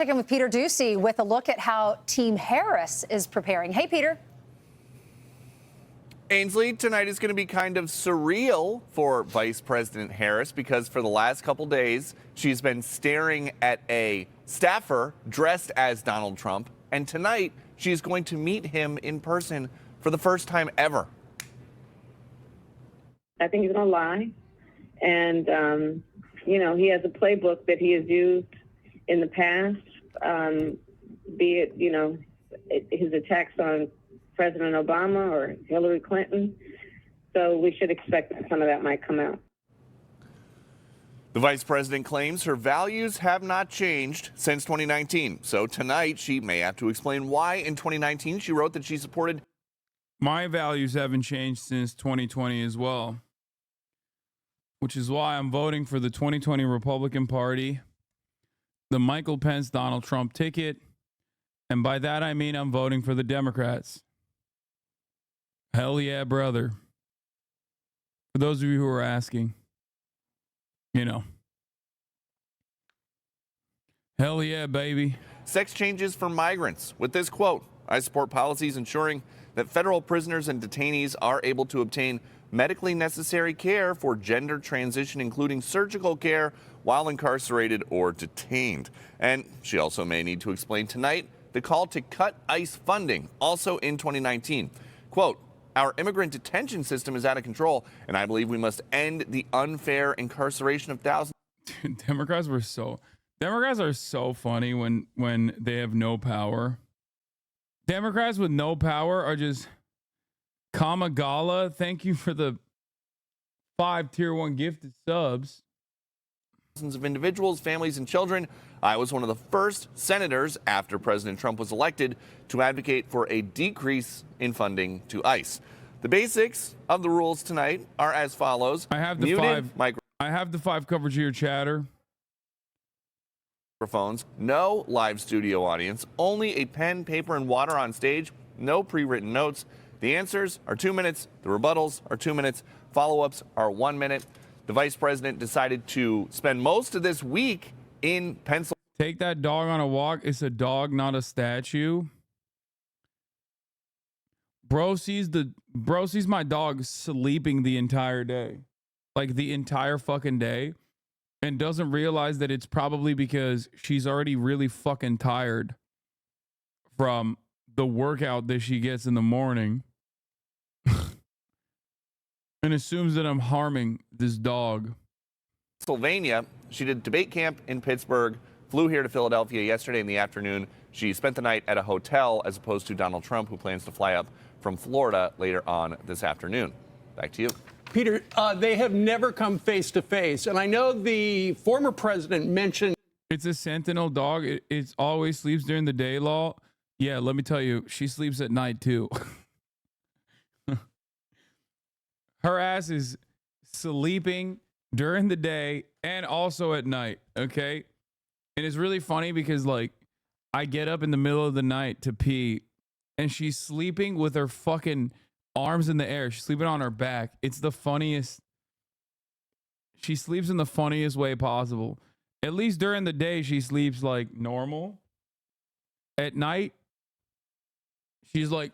Checking with Peter Doocy with a look at how Team Harris is preparing. Hey, Peter. Ainsley, tonight is going to be kind of surreal for Vice President Harris because for the last couple days, she's been staring at a staffer dressed as Donald Trump. And tonight, she's going to meet him in person for the first time ever. I think he's going to lie. And, he has a playbook that he has used in the past, be it, his attacks on President Obama or Hillary Clinton. So we should expect that some of that might come out. The vice president claims her values have not changed since 2019. So tonight she may have to explain why in 2019 she wrote that she supported. My values haven't changed since 2020 as well, which is why I'm voting for the 2020 Republican Party, the Michael Pence Donald Trump ticket. And by that, I mean I'm voting for the Democrats. Hell yeah, brother. For those of you who are asking, hell yeah, baby. Sex changes for migrants with this quote: I support policies ensuring that federal prisoners and detainees are able to obtain medically necessary care for gender transition, including surgical care while incarcerated or detained. And she also may need to explain tonight the call to cut ICE funding, also in 2019. Quote, our immigrant detention system is out of control, and I believe we must end the unfair incarceration of thousands. Democrats are so funny when they have no power. Democrats with no power are just Kamala. Thank you for the 5 tier 1 gifted subs. Thousands of individuals, families, and children. I was one of the first senators after President Trump was elected to advocate for a decrease in funding to ICE. The basics of the rules tonight are as follows. I have the 5 coverage of your chatter. Microphones, no live studio audience, only a pen, paper, and water on stage, no pre-written notes. The answers are 2 minutes. The rebuttals are 2 minutes. Follow-ups are 1 minute. The vice president decided to spend most of this week in Pennsylvania. Take that dog on a walk. It's a dog, not a statue. Bro sees my dog sleeping the entire day. Like the entire fucking day. And doesn't realize that it's probably because she's already really fucking tired from the workout that she gets in the morning. And assumes that I'm harming this dog. Pennsylvania. She did debate camp in Pittsburgh, flew here to Philadelphia yesterday in the afternoon. She spent the night at a hotel as opposed to Donald Trump, who plans to fly up from Florida later on this afternoon. Back to you. Peter, they have never come face to face. And I know the former president mentioned. It's a sentinel dog. It always sleeps during the day, Law. Yeah, let me tell you, she sleeps at night too. Her ass is sleeping during the day and also at night, okay? And it's really funny because, like, I get up in the middle of the night to pee, and she's sleeping with her fucking arms in the air. She's sleeping on her back. It's the funniest. She sleeps in the funniest way possible. At least during the day, she sleeps like normal. At night, she's like.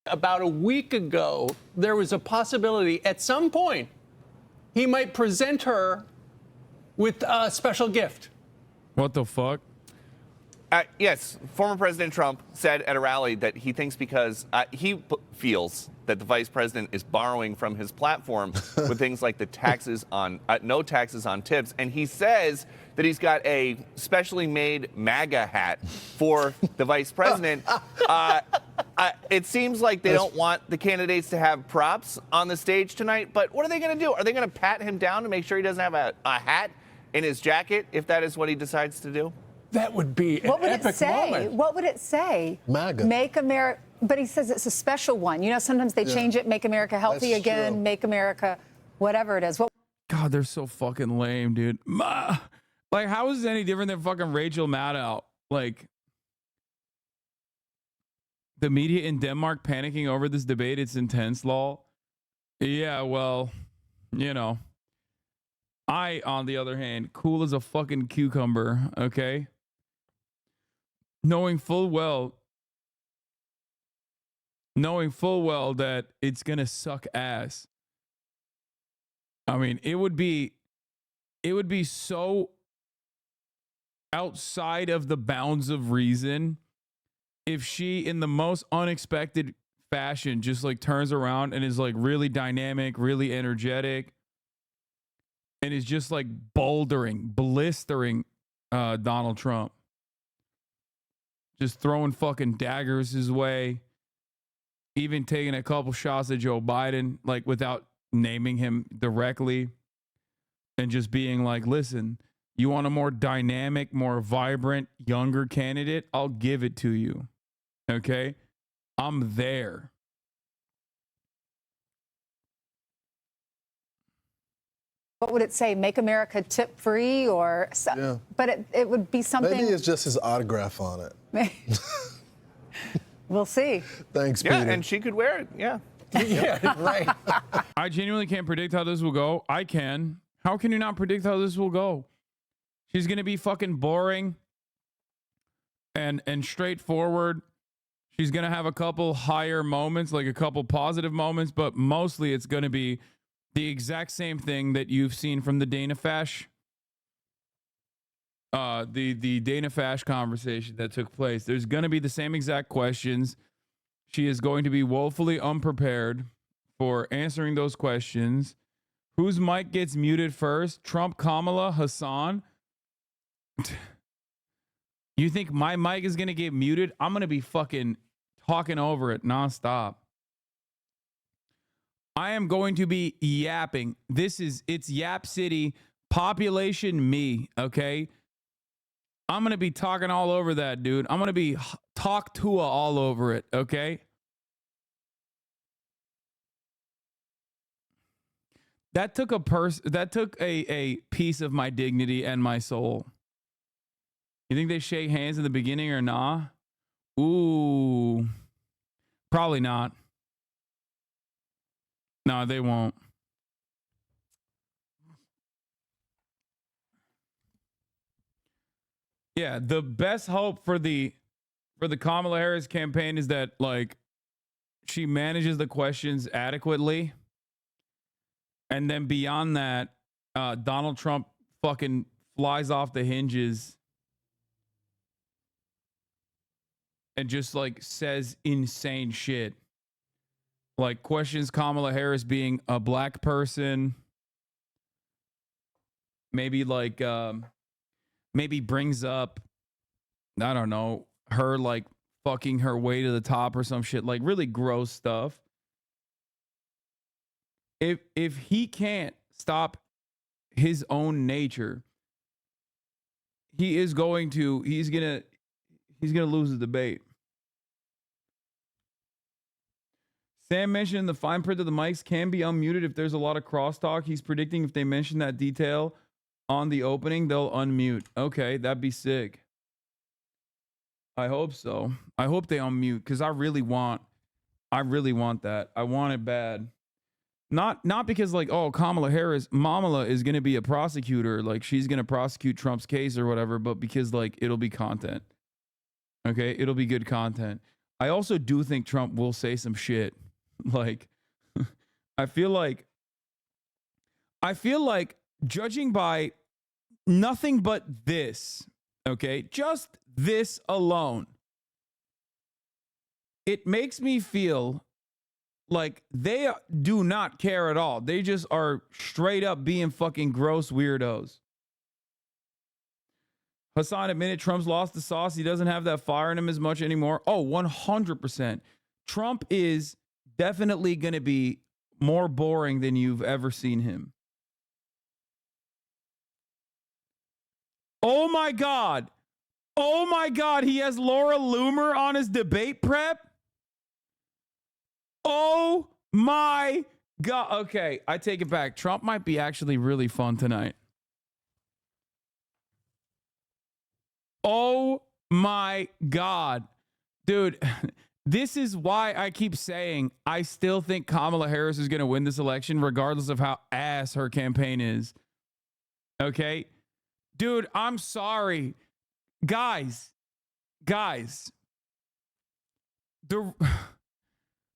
About a week ago, there was a possibility at some point he might present her with a special gift. What the fuck? Yes, former President Trump said at a rally that he thinks because he feels that the vice president is borrowing from his platform with things like the taxes on no taxes on tips, and he says that he's got a specially made MAGA hat for the vice president. It seems like they don't want the candidates to have props on the stage tonight, but what are they going to do? Are they going to pat him down to make sure he doesn't have a hat in his jacket if that is what he decides to do? That would be an epic moment. What would it say? MAGA. Make America. But he says it's a special one. You know, sometimes they change it. Make America healthy That's again. true. Make America, whatever it is. God, they're so fucking lame, dude. Like, how is it any different than fucking Rachel Maddow? Like, the media in Denmark panicking over this debate. It's intense, Law. Yeah, well, I, on the other hand, cool as a fucking cucumber, okay? Knowing full well that it's gonna suck ass. I mean, it would be so outside of the bounds of reason if she, in the most unexpected fashion, just like turns around and is like really dynamic, really energetic, and is just like blistering Donald Trump. Just throwing fucking daggers his way, even taking a couple shots at Joe Biden, like without naming him directly, and just being like, listen, you want a more dynamic, more vibrant, younger candidate? I'll give it to you. Okay? I'm there. What would it say? Make America tip free or Yeah. But it would be something. Maybe it's just his autograph on it. We'll see. Thanks, Yeah, Peter. and she could wear it. Yeah. Yeah, right. I genuinely can't predict how this will go. I can. How can you not predict how this will go? She's going to be fucking boring and straightforward. She's going to have a couple higher moments, like a couple positive moments, but mostly it's going to be the exact same thing that you've seen from the Dana Fash, the Dana Fash conversation that took place. There's going to be the same exact questions. She is going to be woefully unprepared for answering those questions. Whose mic gets muted first? Trump, Kamala, Hasan? You think my mic is going to get muted? I'm going to be fucking talking over it nonstop. I am going to be yapping. It's Yap City, population me, okay? I'm going to be talking all over that, dude. I'm going to be talk Tua all over it, okay? That took a piece of my dignity and my soul. You think they shake hands in the beginning or nah? Ooh. Probably not. No, they won't. Yeah, the best hope for the Kamala Harris campaign is that like she manages the questions adequately. And then beyond that, Donald Trump fucking flies off the hinges and just like says insane shit. Like questions Kamala Harris being a black person. Maybe like maybe brings up, I don't know, her like fucking her way to the top or some shit, like really gross stuff. If he can't stop his own nature, he's gonna lose the debate. Sam mentioned in the fine print that the mics can be unmuted if there's a lot of crosstalk. He's predicting if they mention that detail on the opening, they'll unmute. Okay, that'd be sick. I hope so. I hope they unmute because I really want that. I want it bad. Not because like, oh, Kamala is going to be a prosecutor, like she's going to prosecute Trump's case or whatever, but because like it'll be content. Okay, it'll be good content. I also do think Trump will say some shit. Like I feel like judging by nothing but this, okay? Just this alone. It makes me feel like they do not care at all. They just are straight up being fucking gross weirdos. Hasan admitted Trump's lost the sauce. He doesn't have that fire in him as much anymore. Oh, 100%. Trump is definitely going to be more boring than you've ever seen him. Oh my God. Oh my God. He has Laura Loomer on his debate prep. Oh my God. Okay, I take it back. Trump might be actually really fun tonight. Oh my God. Dude, this is why I keep saying I still think Kamala Harris is going to win this election regardless of how ass her campaign is. Okay? Dude, I'm sorry. Guys.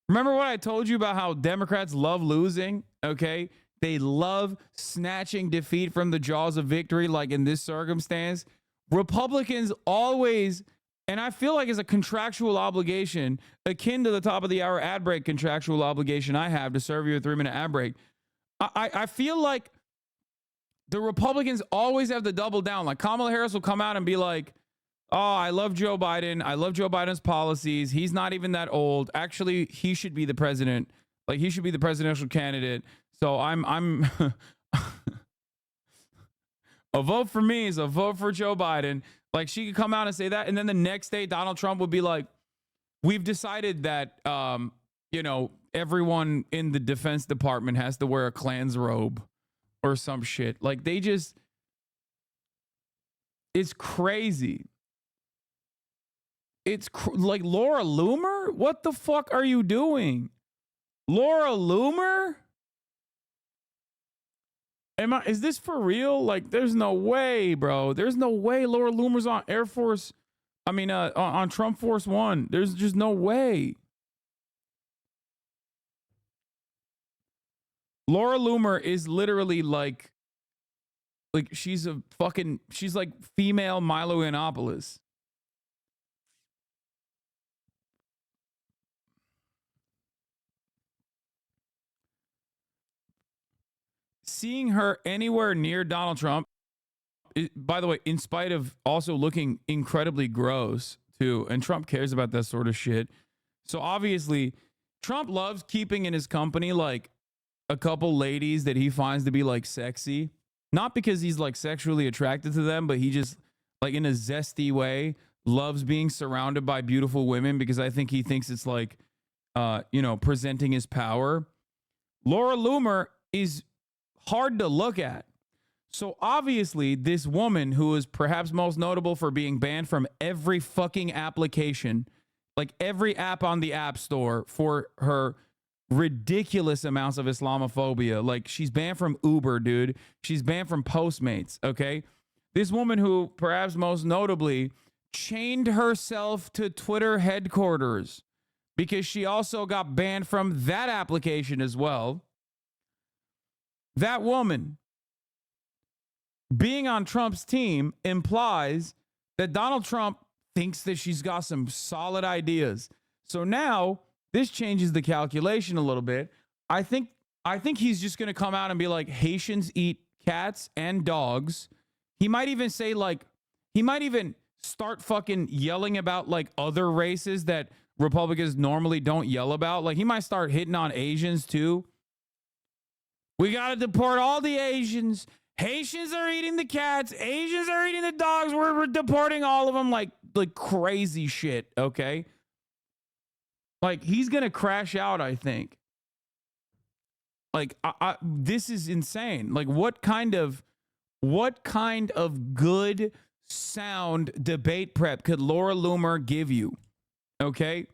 Remember what I told you about how Democrats love losing? Okay? They love snatching defeat from the jaws of victory, like in this circumstance. Republicans always, and I feel like it's a contractual obligation, akin to the top of the hour ad break contractual obligation I have to serve you a 3-minute ad break. I feel like the Republicans always have to double down. Like Kamala Harris will come out and be like, oh, I love Joe Biden. I love Joe Biden's policies. He's not even that old. Actually, he should be the president. Like he should be the presidential candidate. So I'm a vote for me is a vote for Joe Biden. Like she could come out and say that. And then the next day, Donald Trump would be like, we've decided that, everyone in the Defense Department has to wear a Klan's robe or some shit. Like they just, it's crazy. It's like Laura Loomer. What the fuck are you doing? Laura Loomer? Is this for real? Like, there's no way, bro. There's no way Laura Loomer's on on Trump Force One. There's just no way. Laura Loomer is literally like she's like female Milo Yiannopoulos. Seeing her anywhere near Donald Trump, by the way, in spite of also looking incredibly gross too, and Trump cares about that sort of shit. So obviously, Trump loves keeping in his company like a couple ladies that he finds to be like sexy, not because he's like sexually attracted to them, but he just like in a zesty way loves being surrounded by beautiful women because I think he thinks it's like, presenting his power. Laura Loomer is hard to look at. So obviously this woman who is perhaps most notable for being banned from every fucking application, like every app on the App Store for her ridiculous amounts of Islamophobia. Like she's banned from Uber, dude. She's banned from Postmates, okay? This woman who perhaps most notably chained herself to Twitter headquarters because she also got banned from that application as well. That woman being on Trump's team implies that Donald Trump thinks that she's got some solid ideas. So now this changes the calculation a little bit. I think he's just going to come out and be like, Haitians eat cats and dogs. He might even say he might even start fucking yelling about like other races that Republicans normally don't yell about. Like he might start hitting on Asians too. We got to deport all the Asians. Haitians are eating the cats. Asians are eating the dogs. We're deporting all of them like crazy shit, okay? Like, he's going to crash out, I think. Like, this is insane. Like, what kind of good, sound debate prep could Laura Loomer give you, okay?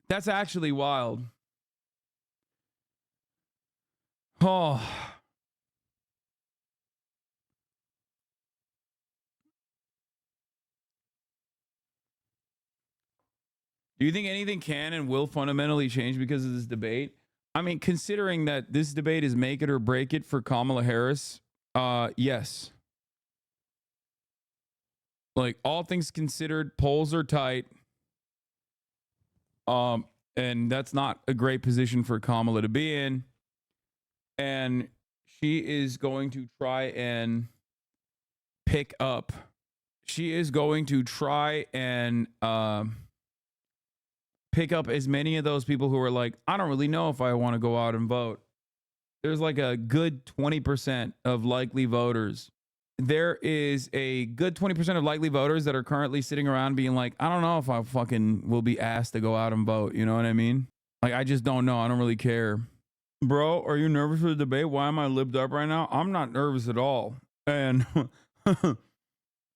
That's actually wild. Oh. Do you think anything can and will fundamentally change because of this debate? I mean, considering that this debate is make it or break it for Kamala Harris, yes. Like, all things considered, polls are tight. And that's not a great position for Kamala to be in. And she is going to try and pick up. She is going to try and pick up as many of those people who are like, I don't really know if I want to go out and vote. There's like a good 20% of likely voters. There is a good 20% of likely voters that are currently sitting around being like, I don't know if I fucking will be asked to go out and vote. You know what I mean? Like, I just don't know. I don't really care. Bro, are you nervous for the debate? Why am I libbed up right now? I'm not nervous at all. And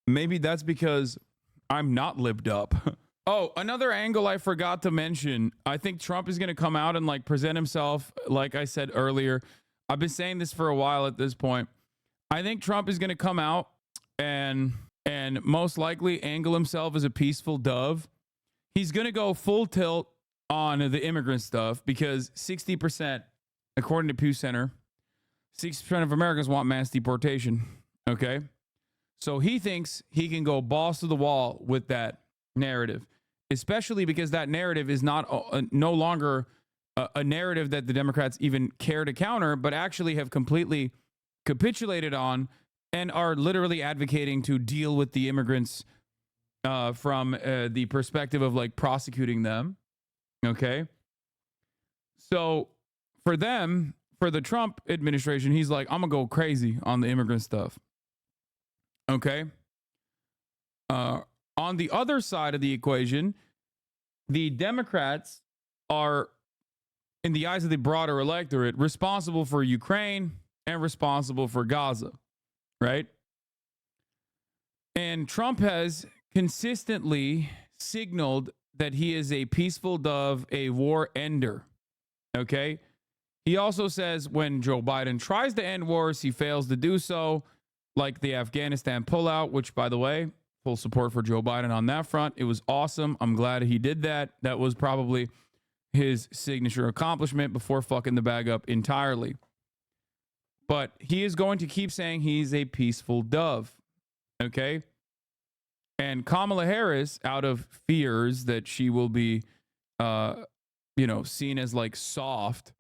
maybe that's because I'm not libbed up. Oh, another angle I forgot to mention. I think Trump is going to come out and like present himself. Like I said earlier, I've been saying this for a while at this point. I think Trump is going to come out and most likely angle himself as a peaceful dove. He's going to go full tilt on the immigrant stuff because 60%, according to Pew Center, 60% of Americans want mass deportation. Okay. So he thinks he can go balls to the wall with that narrative, especially because that narrative is not no longer a narrative that the Democrats even care to counter, but actually have completely capitulated on and are literally advocating to deal with the immigrants from the perspective of like prosecuting them. Okay. So for them, for the Trump administration, he's like, I'm going to go crazy on the immigrant stuff. Okay. On the other side of the equation, the Democrats are, in the eyes of the broader electorate, responsible for Ukraine and responsible for Gaza, right? And Trump has consistently signaled that he is a peaceful dove, a war ender, okay? He also says when Joe Biden tries to end wars, he fails to do so, like the Afghanistan pullout, which, by the way, full support for Joe Biden on that front. It was awesome. I'm glad he did that. That was probably his signature accomplishment before fucking the bag up entirely. But he is going to keep saying he's a peaceful dove. Okay. And Kamala Harris, out of fears that she will be, seen as like soft,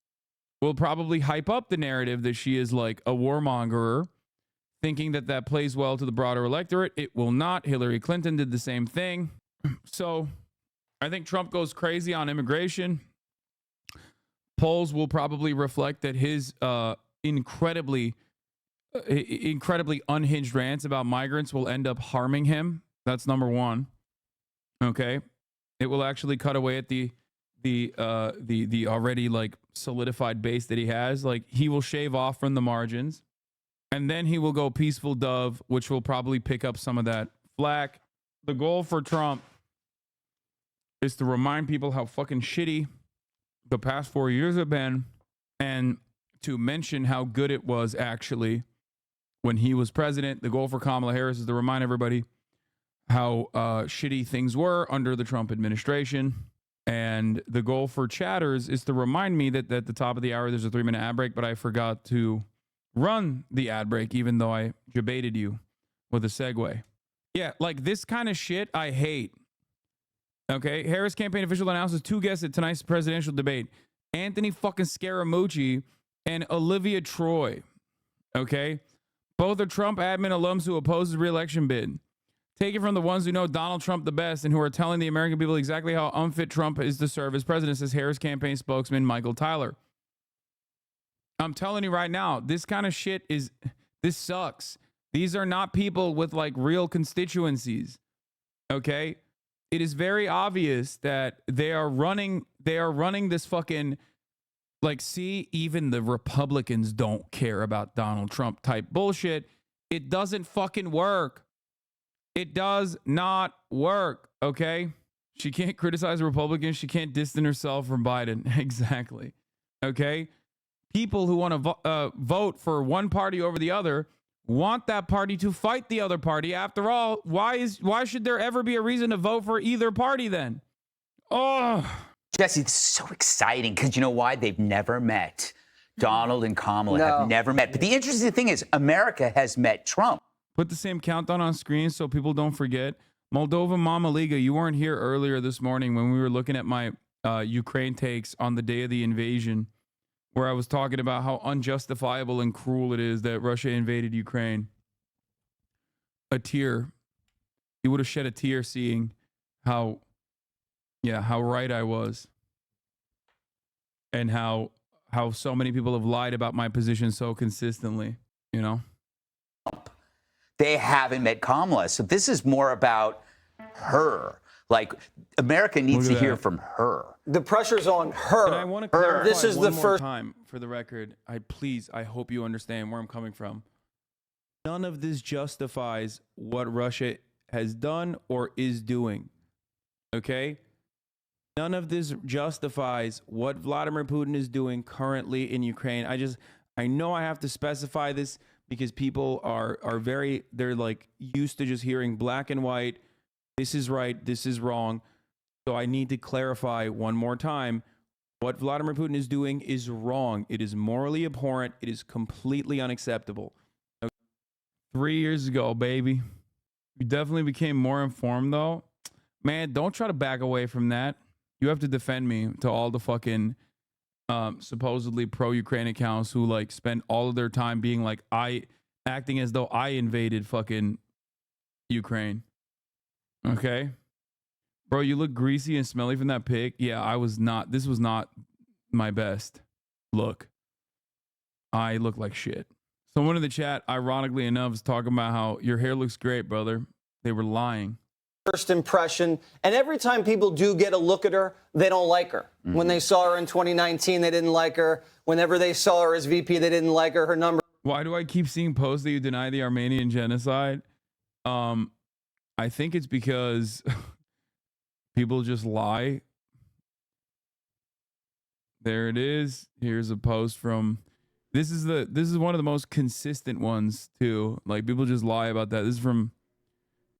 will probably hype up the narrative that she is like a warmongerer, thinking that that plays well to the broader electorate. It will not. Hillary Clinton did the same thing. So I think Trump goes crazy on immigration. Polls will probably reflect that his incredibly unhinged rants about migrants will end up harming him. That's number one. Okay. It will actually cut away at the already like solidified base that he has. Like he will shave off from the margins. And then he will go peaceful dove, which will probably pick up some of that flack. The goal for Trump is to remind people how fucking shitty the past 4 years have been and to mention how good it was actually when he was president. The goal for Kamala Harris is to remind everybody how shitty things were under the Trump administration. And the goal for chatters is to remind me that at the top of the hour, there's a 3-minute ad break, but I forgot to run the ad break, even though I debated you with a segue. Yeah, like this kind of shit I hate. Okay, Harris campaign official announces 2 guests at tonight's presidential debate. Anthony fucking Scaramucci and Olivia Troy. Okay, both are Trump admin alums who oppose his re-election bid. Take it from the ones who know Donald Trump the best and who are telling the American people exactly how unfit Trump is to serve as president, says Harris campaign spokesman Michael Tyler. I'm telling you right now, this kind of shit this sucks. These are not people with like real constituencies. Okay? It is very obvious that they are running this fucking like, see, even the Republicans don't care about Donald Trump type bullshit. It doesn't fucking work. It does not work, okay? She can't criticize Republicans. She can't distance herself from Biden. Exactly. Okay? People who want to vote for one party over the other want that party to fight the other party. After all, why should there ever be a reason to vote for either party then? Oh. Jesse, it's so exciting because you know why? They've never met. Donald and Kamala have never met. But the interesting thing is America has met Trump. Put the same countdown on screen so people don't forget. Moldova Mama Liga, you weren't here earlier this morning when we were looking at my Ukraine takes on the day of the invasion, where I was talking about how unjustifiable and cruel it is that Russia invaded Ukraine. A tear. You would have shed a tear seeing how right I was. And how so many people have lied about my position so consistently, you know? They haven't met Kamala. So this is more about her. Like, America needs to hear from her. The pressure's on her. And I want to clarify this is one the more first time for the record. I hope you understand where I'm coming from. None of this justifies what Russia has done or is doing. Okay? None of this justifies what Vladimir Putin is doing currently in Ukraine. I know I have to specify this because people are they're like used to just hearing black and white. This is right, this is wrong. So I need to clarify one more time. What Vladimir Putin is doing is wrong. It is morally abhorrent. It is completely unacceptable. 3 years ago, baby. You definitely became more informed, though. Man, don't try to back away from that. You have to defend me to all the fucking supposedly pro-Ukraine accounts who like spend all of their time being like acting as though I invaded fucking Ukraine. Okay? Bro, you look greasy and smelly from that pic. Yeah, this was not my best look. I look like shit. Someone in the chat, ironically enough, is talking about how your hair looks great, brother. They were lying. First impression. And every time people do get a look at her, they don't like her. When they saw her in 2019, they didn't like her. Whenever they saw her as VP, they didn't like her. Her number. Why do I keep seeing posts that you deny the Armenian genocide? I think it's because people just lie. There it is. Here's a post from this is one of the most consistent ones too. Like people just lie about that. This is from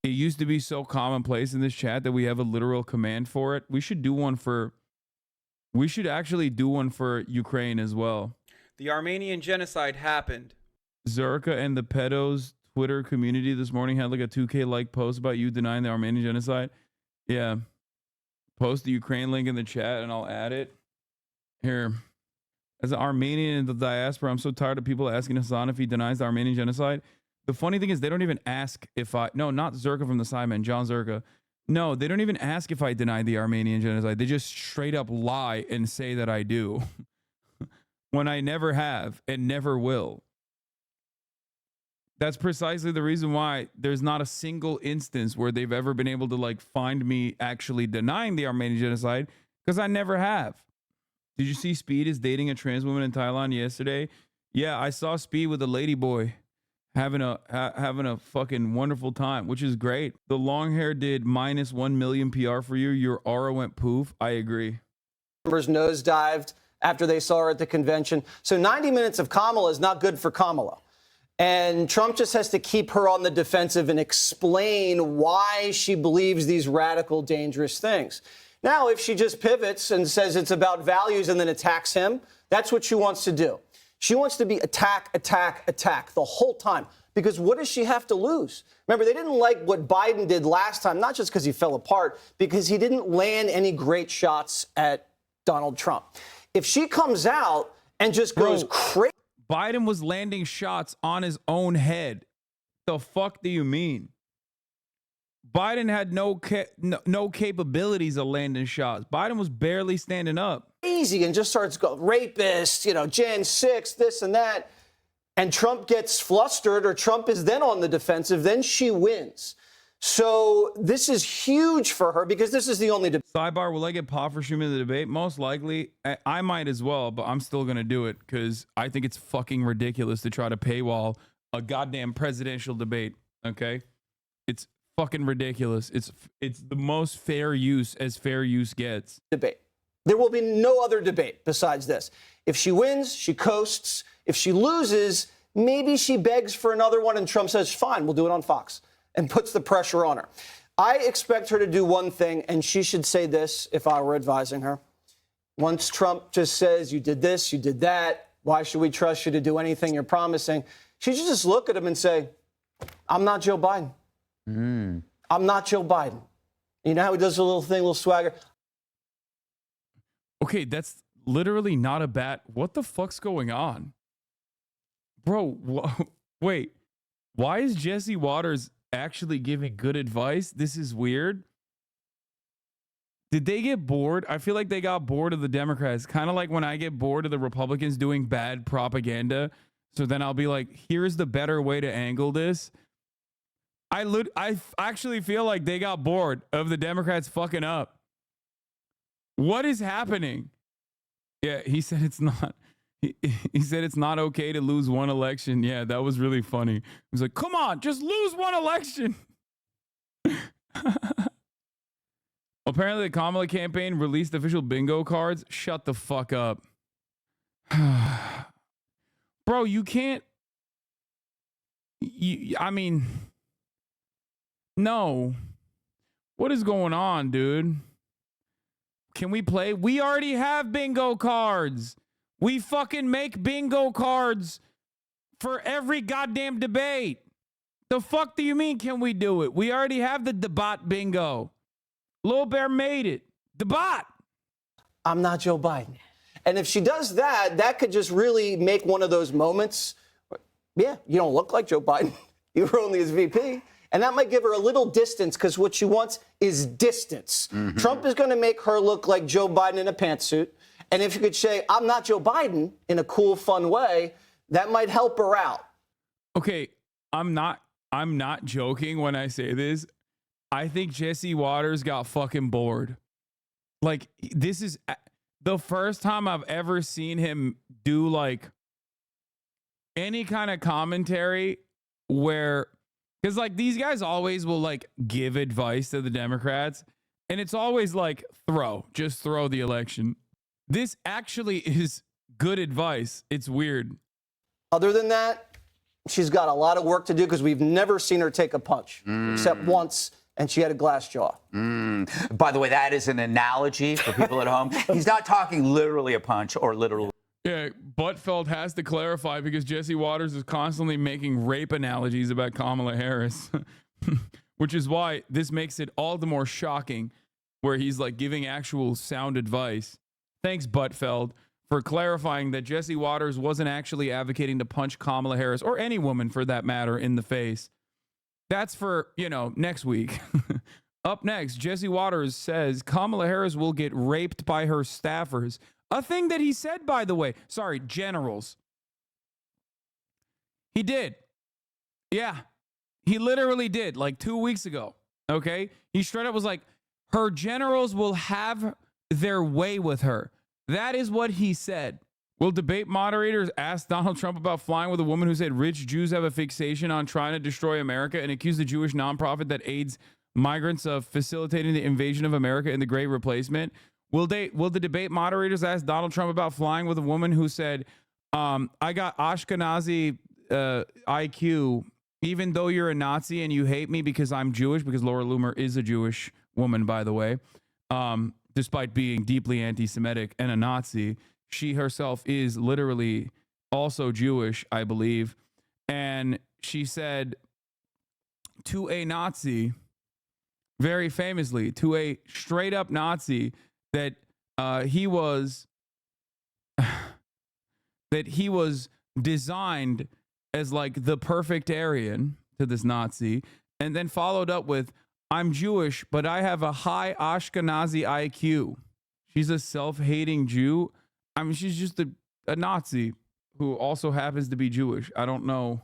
it used to be so commonplace in this chat that we have a literal command for it. We should actually do one for Ukraine as well. The Armenian genocide happened. Zerka and the pedos Twitter community this morning had like a 2K like post about you denying the Armenian genocide. Yeah. Post the Ukraine link in the chat and I'll add it. Here. As an Armenian in the diaspora, I'm so tired of people asking Hasan if he denies the Armenian genocide. The funny thing is they don't even ask no, not Zerka from the Simon, John Zerka. No, they don't even ask if I deny the Armenian genocide. They just straight up lie and say that I do. When I never have and never will. That's precisely the reason why there's not a single instance where they've ever been able to like find me actually denying the Armenian genocide, because I never have. Did you see Speed is dating a trans woman in Thailand yesterday? Yeah, I saw Speed with a lady boy having a fucking wonderful time, which is great. The long hair did minus 1 million PR for you. Your aura went poof. I agree. Numbers nosedived after they saw her at the convention. So 90 minutes of Kamala is not good for Kamala. And Trump just has to keep her on the defensive and explain why she believes these radical, dangerous things. Now, if she just pivots and says it's about values and then attacks him, that's what she wants to do. She wants to be attack, attack, attack the whole time. Because what does she have to lose? Remember, they didn't like what Biden did last time, not just because he fell apart, because he didn't land any great shots at Donald Trump. If she comes out and just goes crazy. Biden was landing shots on his own head. The fuck do you mean? Biden had no capabilities of landing shots. Biden was barely standing up. Easy and just starts going rapist, Jan 6, this and that. And Trump gets flustered, or Trump is then on the defensive, then she wins. So this is huge for her because this is the only debate. Sidebar, will I get popped for streaming the debate? Most likely. I might as well, but I'm still going to do it because I think it's fucking ridiculous to try to paywall a goddamn presidential debate, okay? It's fucking ridiculous. It's the most fair use as fair use gets. Debate. There will be no other debate besides this. If she wins, she coasts. If she loses, maybe she begs for another one and Trump says, fine, we'll do it on Fox, and puts the pressure on her. I expect her to do one thing, and she should say this if I were advising her. Once Trump just says, you did this, you did that, why should we trust you to do anything you're promising? She should just look at him and say, I'm not Joe Biden. I'm not Joe Biden. You know how he does a little thing, a little swagger? Okay, that's literally not a bat. What the fuck's going on? Bro, wait. Why is Jesse Waters actually giving good advice? This is weird. Did they get bored? I feel like they got bored of the Democrats. Kind of like when I get bored of the Republicans doing bad propaganda. So then I'll be like, here's the better way to angle this. I actually feel like they got bored of the Democrats fucking up. What is happening? Yeah, he said it's not. He said it's not okay to lose one election. Yeah, that was really funny. He was like, come on, just lose one election. Apparently, the Kamala campaign released official bingo cards. Shut the fuck up. Bro, you can't. I mean, no. What is going on, dude? Can we play? We already have bingo cards. We fucking make bingo cards for every goddamn debate. The fuck do you mean, can we do it? We already have the debate bingo. Lil Bear made it. Debate. I'm not Joe Biden. And if she does that, that could just really make one of those moments. Yeah, you don't look like Joe Biden. You were only his VP. And that might give her a little distance because what she wants is distance. Mm-hmm. Trump is going to make her look like Joe Biden in a pantsuit. And if you could say, I'm not Joe Biden in a cool, fun way, that might help her out. Okay, I'm not joking when I say this. I think Jesse Waters got fucking bored. Like, this is the first time I've ever seen him do like any kind of commentary where, because like these guys always will like give advice to the Democrats and it's always like just throw the election. This actually is good advice. It's weird. Other than that, she's got a lot of work to do because we've never seen her take a punch except once. And she had a glass jaw. By the way, that is an analogy for people at home. He's not talking literally a punch or literally. Yeah, Gutfeld has to clarify because Jesse Waters is constantly making rape analogies about Kamala Harris, which is why this makes it all the more shocking where he's like giving actual sound advice. Thanks, Gutfeld, for clarifying that Jesse Waters wasn't actually advocating to punch Kamala Harris or any woman for that matter in the face. That's for, next week. Up next, Jesse Waters says Kamala Harris will get raped by her staffers. A thing that he said, by the way. Sorry, generals. He did. Yeah. He literally did, like 2 weeks ago. Okay? He straight up was like, her generals will have their way with her. That is what he said. Will debate moderators ask Donald Trump about flying with a woman who said rich Jews have a fixation on trying to destroy America and accuse the Jewish nonprofit that aids migrants of facilitating the invasion of America in the Great Replacement? Will the debate moderators ask Donald Trump about flying with a woman who said, I got Ashkenazi IQ, even though you're a Nazi and you hate me because I'm Jewish, because Laura Loomer is a Jewish woman, by the way, despite being deeply anti-Semitic and a Nazi. She herself is literally also Jewish, I believe. And she said to a Nazi, very famously, to a straight up Nazi, that he was designed as like the perfect Aryan to this Nazi, and then followed up with, I'm Jewish, but I have a high Ashkenazi IQ. She's a self-hating Jew. I mean, she's just a Nazi who also happens to be Jewish. I don't know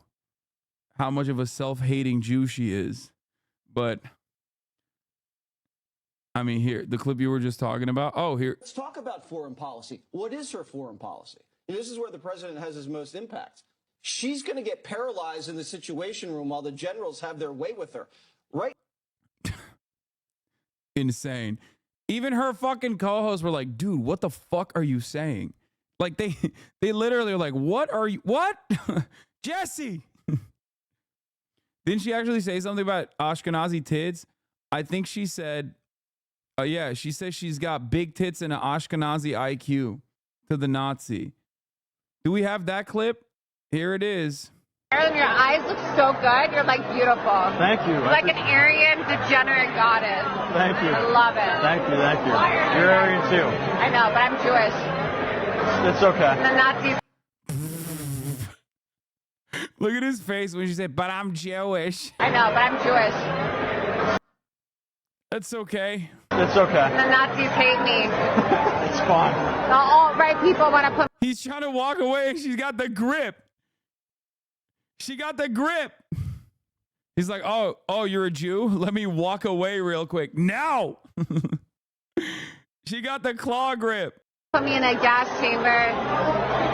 how much of a self-hating Jew she is, but I mean, here, the clip you were just talking about. Oh, here. Let's talk about foreign policy. What is her foreign policy? And this is where the president has his most impact. She's going to get paralyzed in the Situation Room while the generals have their way with her. Right? Insane. Even her fucking co-hosts were like, dude, what the fuck are you saying? Like they literally are like, what? Jesse. Didn't she actually say something about Ashkenazi tits? I think she said, she says she's got big tits and an Ashkenazi IQ to the Nazi. Do we have that clip? Here it is. Your eyes look so good. You're like beautiful. Thank you. You're like an Aryan degenerate goddess. Thank you. I love it. Thank you. You're Aryan too. I know, but I'm Jewish. It's okay. And the Nazis. Look at his face when she said, but I'm Jewish. I know, but I'm Jewish. That's okay. It's okay. And the Nazis hate me. It's fine. The alt-right people want to put. He's trying to walk away. She's got the grip. She got the grip. He's like, oh, you're a Jew? Let me walk away real quick. No. She got the claw grip. Put me in a gas chamber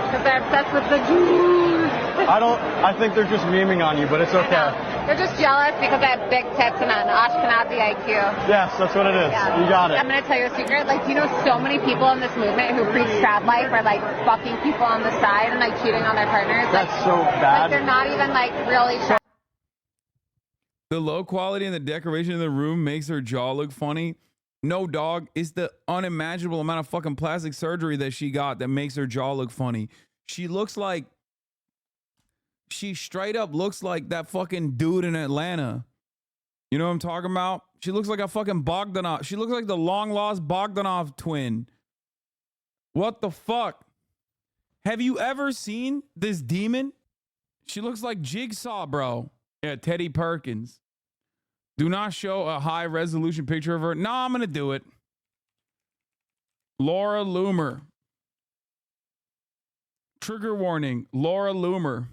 because they're obsessed with the Jews. I think they're just memeing on you, but it's okay. They're just jealous because I have big tits and an Ashkenazi IQ. Yes, that's what it is. Yeah. You got it. I'm going to tell you a secret. Like, you know, so many people in this movement who preach trad life are like fucking people on the side and like cheating on their partners. That's like, so bad. Like, they're not even like really. The low quality and the decoration in the room makes her jaw look funny. No, dog, it's the unimaginable amount of fucking plastic surgery that she got that makes her jaw look funny. She straight up looks like that fucking dude in Atlanta. You know what I'm talking about? She looks like a fucking Bogdanov. She looks like the long lost Bogdanov twin. What the fuck? Have you ever seen this demon? She looks like Jigsaw, bro. Yeah, Teddy Perkins. Do not show a high resolution picture of her. No, I'm going to do it. Laura Loomer. Trigger warning, Laura Loomer.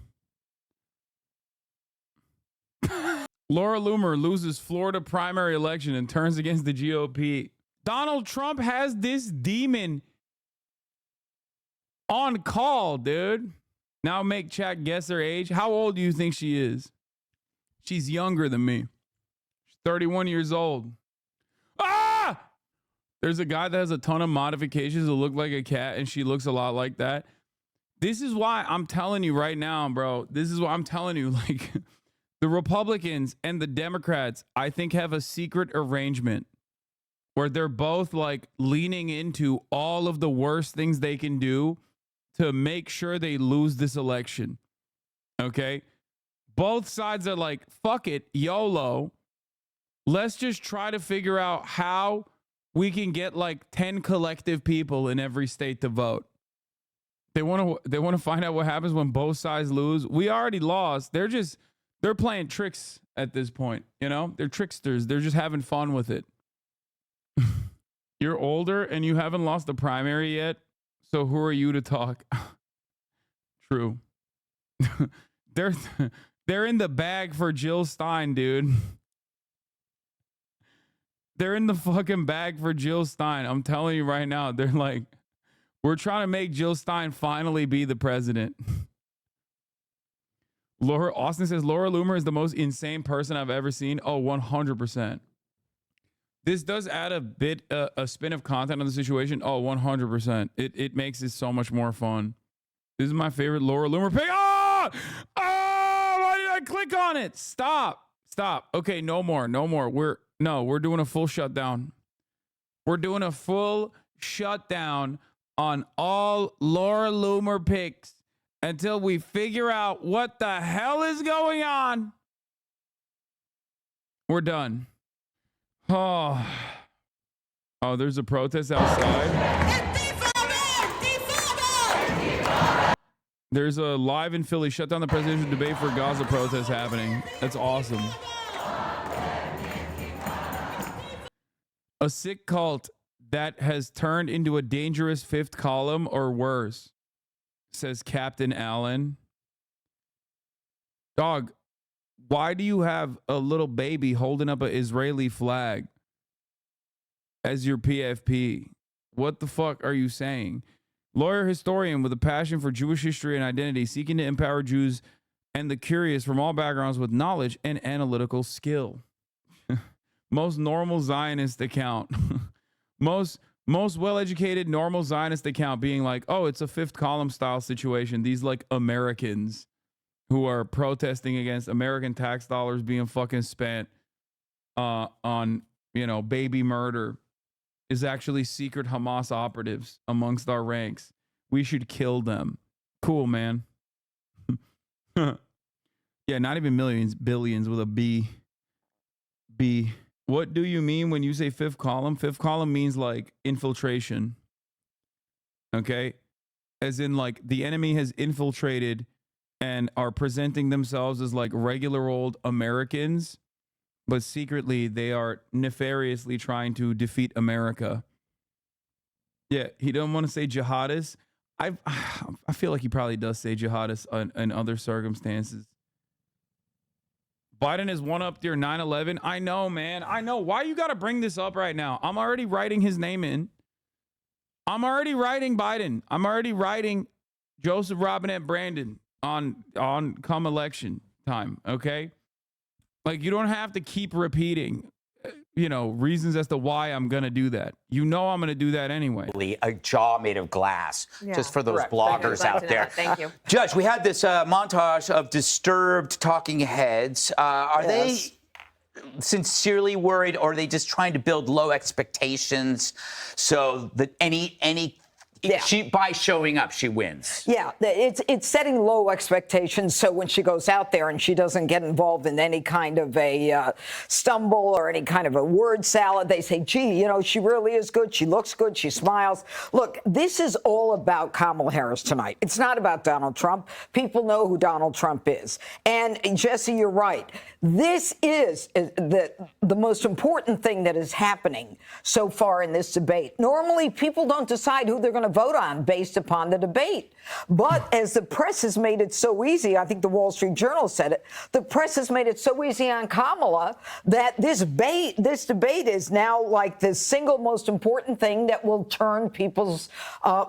Laura Loomer loses Florida primary election and turns against the GOP. Donald Trump has this demon on call, dude. Now make chat guess her age. How old do you think she is? She's younger than me. She's 31 years old. Ah! There's a guy that has a ton of modifications that look like a cat, and she looks a lot like that. This is why I'm telling you right now, bro. This is why I'm telling you, like, the Republicans and the Democrats, I think, have a secret arrangement where they're both like leaning into all of the worst things they can do to make sure they lose this election. Okay? Both sides are like, fuck it, YOLO. Let's just try to figure out how we can get like 10 collective people in every state to vote. They want to find out what happens when both sides lose. We already lost. They're playing tricks at this point, you know? They're tricksters. They're just having fun with it. You're older and you haven't lost the primary yet, so who are you to talk? True. They're in the bag for Jill Stein, dude. They're in the fucking bag for Jill Stein. I'm telling you right now. They're like, we're trying to make Jill Stein finally be the president. Austin says, Laura Loomer is the most insane person I've ever seen. Oh, 100%. This does add a spin of content on the situation. Oh, 100%. It makes it so much more fun. This is my favorite Laura Loomer pick. Oh! Oh! Why did I click on it? Stop. Okay, no more. We're doing a full shutdown. We're doing a full shutdown on all Laura Loomer picks until we figure out what the hell is going on. We're done. Oh, there's a protest outside. There's a live in Philly, shut down the presidential debate for Gaza protest happening. That's awesome. A sick cult that has turned into a dangerous fifth column or worse, says Captain Allen. Dog, why do you have a little baby holding up an Israeli flag as your PFP? What the fuck are you saying? Lawyer historian with a passion for Jewish history and identity, seeking to empower Jews and the curious from all backgrounds with knowledge and analytical skill. Most normal Zionist account. Most well-educated normal Zionist account being like, oh, it's a fifth column style situation. These like Americans who are protesting against American tax dollars being fucking spent on, baby murder is actually secret Hamas operatives amongst our ranks. We should kill them. Cool, man. Yeah, not even millions, billions with a B. B. What do you mean when you say fifth column? Fifth column means like infiltration. Okay? As in like the enemy has infiltrated and are presenting themselves as like regular old Americans, but secretly they are nefariously trying to defeat America. Yeah, he don't want to say jihadists. I feel like he probably does say jihadists in other circumstances. Biden has one-upped your 9/11. I know, man. I know. Why you got to bring this up right now? I'm already writing his name in. I'm already writing Biden. I'm already writing Joseph Robinette Brandon on come election time, okay? Like, you don't have to keep repeating, reasons as to why I'm going to do that. I'm going to do that anyway. A jaw made of glass, just for those bloggers out there. Thank you. Judge, we had this montage of disturbed talking heads. Are they sincerely worried, or are they just trying to build low expectations so that by showing up, she wins? Yeah, it's setting low expectations so when she goes out there and she doesn't get involved in any kind of a stumble or any kind of a word salad, they say, gee, she really is good. She looks good. She smiles. Look, this is all about Kamala Harris tonight. It's not about Donald Trump. People know who Donald Trump is. And Jesse, you're right. This is the most important thing that is happening so far in this debate. Normally, people don't decide who they're going to vote on based upon the debate. But as the press has made it so easy, I think the Wall Street Journal said it, the press has made it so easy on Kamala that this debate is now like the single most important thing that will turn people's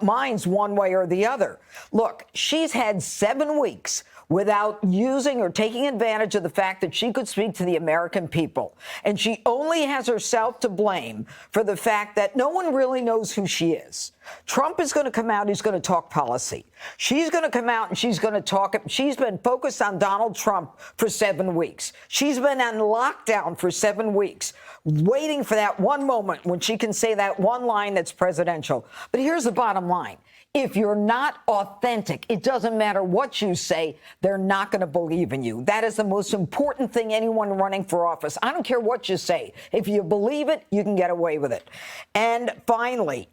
minds one way or the other. Look, she's had 7 weeks without using or taking advantage of the fact that she could speak to the American people. And she only has herself to blame for the fact that no one really knows who she is. Trump is going to come out, he's going to talk policy. She's going to come out and she's going to talk. She's been focused on Donald Trump for 7 weeks. She's been on lockdown for 7 weeks, waiting for that one moment when she can say that one line that's presidential. But here's the bottom line. If you're not authentic, it doesn't matter what you say, they're not going to believe in you. That is the most important thing anyone running for office. I don't care what you say. If you believe it, you can get away with it. And finally,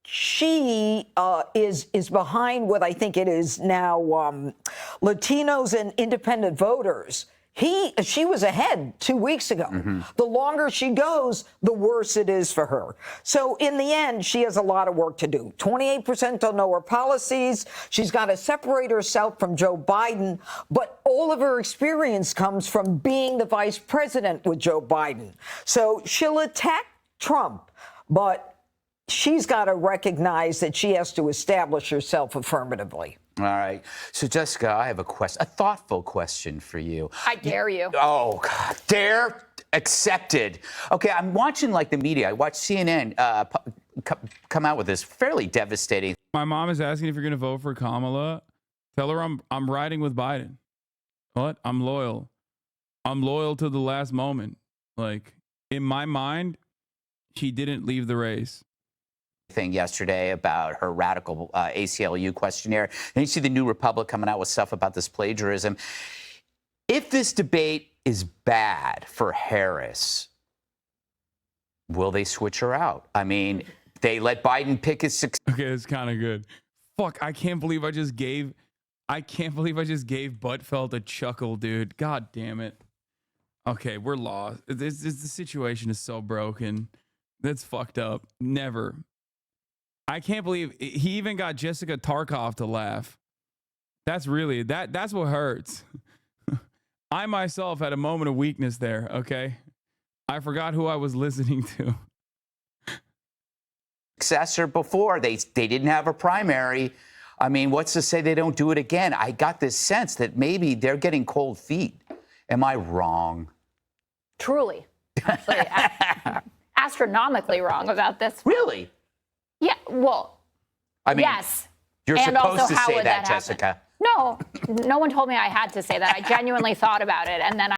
she is behind what I think it is now Latinos and independent voters. She was ahead 2 weeks ago. Mm-hmm. The longer she goes, the worse it is for her. So in the end, she has a lot of work to do. 28% don't know her policies. She's got to separate herself from Joe Biden. But all of her experience comes from being the vice president with Joe Biden. So she'll attack Trump, but she's got to recognize that she has to establish herself affirmatively. All right. So, Jessica, I have a thoughtful question for you. I dare you. Oh, God. Dare accepted. Okay, I'm watching the media. I watched CNN come out with this fairly devastating. My mom is asking if you're going to vote for Kamala. Tell her I'm riding with Biden. What? I'm loyal. I'm loyal to the last moment. In my mind, she didn't leave the race. Thing yesterday about her radical ACLU questionnaire. And you see the New Republic coming out with stuff about this plagiarism. If this debate is bad for Harris, will they switch her out? They let Biden pick his success. Okay, it's kind of good. Fuck, I can't believe I just gave Gutfeld a chuckle, dude. God damn it. Okay, we're lost. The situation is so broken. That's fucked up. Never. I can't believe he even got Jessica Tarkov to laugh. That's what hurts. I myself had a moment of weakness there, okay? I forgot who I was listening to. Successor before. They didn't have a primary. What's to say they don't do it again? I got this sense that maybe they're getting cold feet. Am I wrong? Truly. Actually, astronomically wrong about this. Really? Yeah, well, yes. You're and supposed also, to how say would that, happen? Jessica. No one told me I had to say that. I genuinely thought about it, and then